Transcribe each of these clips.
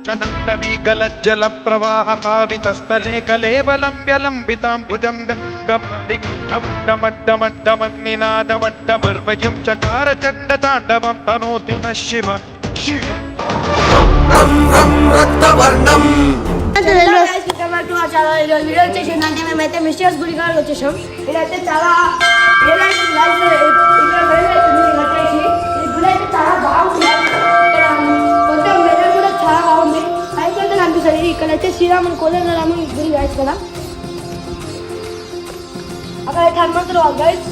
నందమీగలజ్జల ప్రవాహపావితస్థలే కలేవలంబ్యలంబితాం భుజం గమడ్డమడ్డమడ్డమన్నినాదమడ్డమర్వయం చకార చండ తాండవం తనోతి నః శివ రక్తవర్ణం. వీడియో వచ్చేసిందంటే మేమైతే మిస్టర్స్ గుడి కాడ వచ్చేసాం. ఇదైతే చాలా గుడి అయితే చాలా బాగుంది. ఇక్కడ కొంచెం వెదర్ కూడా చాలా బాగుంది. పైకి అయితే కనిపిస్తుంది. ఇక్కడైతే శ్రీరాముని కోదండరాముని గుడి గాయస్ కదా. అక్కడైతే హనుమంతుడు గైస్.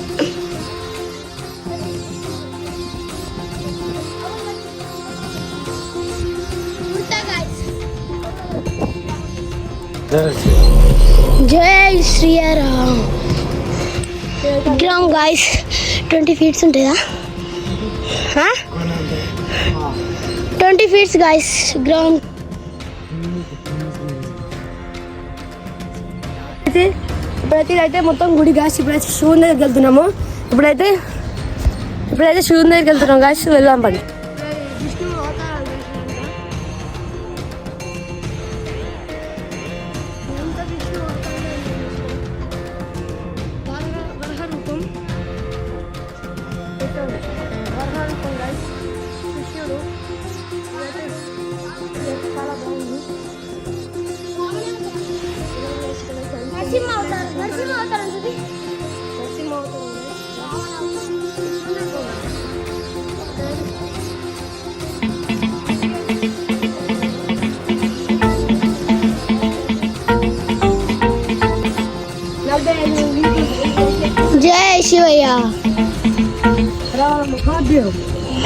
జై శ్రీరామ్. విగ్రహం గాయస్ 20 feet ఉంటుందా? 20 feet గాయస్ విగ్రహం. ఇప్పుడైతే మొత్తం గుడి గాయస్. ఇప్పుడైతే శివుని దగ్గరికి వెళ్తున్నాము. ఇప్పుడైతే శివుని దగ్గరికి వెళ్తున్నాం గాయస్. వెళ్దాం పని. జై శివయ్య.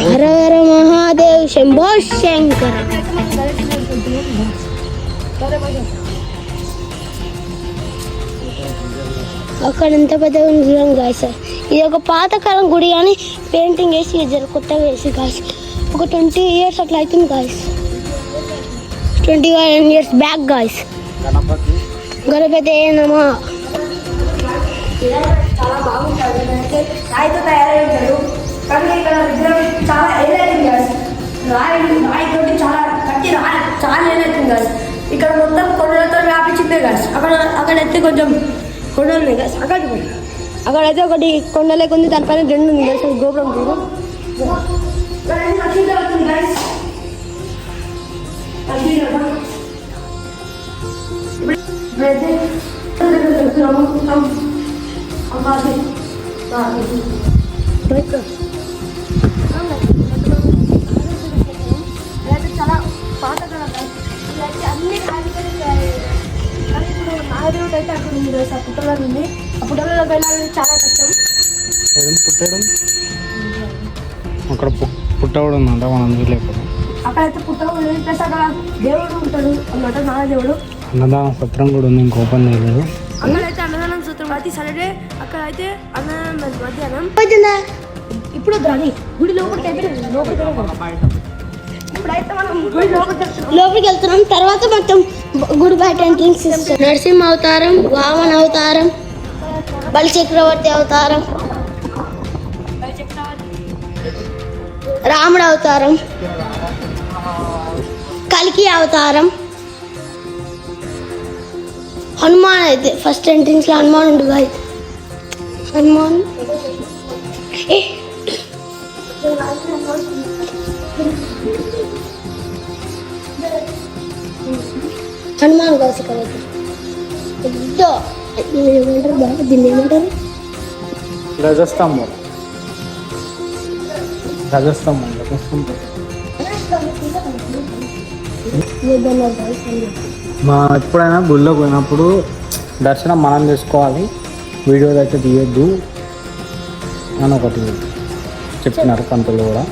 హర హర మహాదేవ్ శంభో శంకర. అక్కడ ఎంత పెద్దగా ఉంది గాయస్. ఇది ఒక పాతకాలం గుడి కానీ పెయింటింగ్ వేసి జర కొత్తగా వేసి గాయస్. ఒక 20 years అట్లా అవుతుంది guys. 21 years back guys. Ganapati నమః. చాలా బాగుంటుంది. రాయితో తయారయ్యారు కానీ ఇక్కడ విగ్రహం చాలా ఏదైతుంది గాయస్. రాయితో చాలా కట్టి చాలా ఏదైతుంది గాయస్. ఇక్కడ మొత్తం కొండలతో వ్యాపించిందే గాయస్. అక్కడైతే కొంచెం కొండలు ఉన్నాయి గాయస్. అక్కడైతే ఒకటి కొండ లేకుంది. దానిపైన 2 ఉంది గాయస్. గోపురం చూడు. చాలా పాతకాలం అన్ని నాగదేవుడు అయితే అక్కడ ఉంది. ఆ పుట్టలో ఉంది. ఆ పుట్టలో వెళ్ళాలని చాలా కష్టం. పుట్టడం అక్కడ పుట్టవుడు ఉందంట. మనం చూడలేకపోతే అక్కడైతే పుట్టలో ప్లస్ అక్కడ దేవుడు ఉంటాడు అన్నమాట. నాగదేవుడు. అన్నదాన సత్రం కూడా ఉంది. ఇంక ఓపెన్ చేయలేదు. అక్కడైతే అన్నదానం సూత్రం ప్రతి సాటర్డే అక్కడైతే అన్నదానం మధ్యాహ్నం. ఇప్పుడు రాని గుడి లోపలికి ఇప్పుడైతే మనం గుడి లోపలికి వెళ్తున్నాం. తర్వాత మొత్తం గుడి బయట ఎంట్రన్స్ ఇస్తాం. నరసింహ అవతారం, వామన అవతారం, బలిచక్రవర్తి అవతారం, రాముడు అవతారం, కల్కి అవతారం, హనుమాన్. అయితే ఫస్ట్ ఎంట్రన్స్ లో హనుమాన్ ఉండు గాయ్. హనుమాన్ హనుమాన్ గాయస్. ఇక్కడ అయితే పెద్ద ఏమంటారు బాగా దీన్ని ఏమంటారు? రజస్తంభం. మా ఎప్పుడైనా గుళ్ళో పోయినప్పుడు దర్శనం మనం చేసుకోవాలి, వీడియోలు అయితే తీయొద్దు అని ఒకటి చెప్తున్నారు పంతులు కూడా.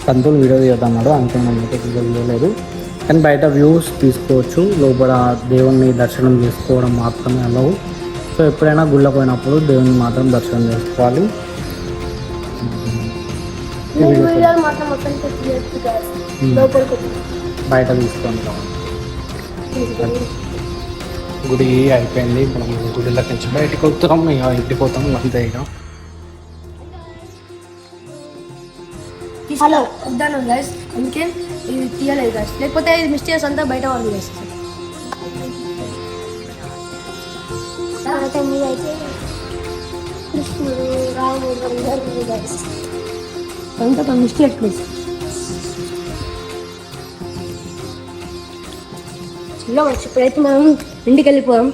పంతులు వీడియో తీయొద్దన్నాడు. అంతే మనకి వీడియో తీయలేదు. కానీ బయట వ్యూస్ తీసుకోవచ్చు. లోపల దేవుణ్ణి దర్శనం చేసుకోవడం మాత్రమే అలవు. సో ఎప్పుడైనా గుళ్ళో పోయినప్పుడు దేవుని మాత్రం దర్శనం చేసుకోవాలి. బయట తీసుకుంటాం. గుడి అయిపోయింది. మనం గుడిలోకి నుంచి బయటకు వస్తున్నాం. ఇక ఇంటికి పోతాం అంతే. ఇక హలో వద్దాను గైస్, అందుకే ఇది తీయలేదు గైస్, లేకపోతే ఇది మిస్టేక్స్ అంతా బయట వాళ్ళు గైస్. తర్వాత మీరైతే కృష్ణుడు రాముడు అందరూ గైస్ అంతా మిస్టేక్ ప్లీజ్. ఇప్పుడైతే మనం ఇంటికి వెళ్ళిపోదాం.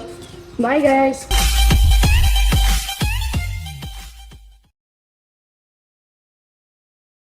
Bye guys.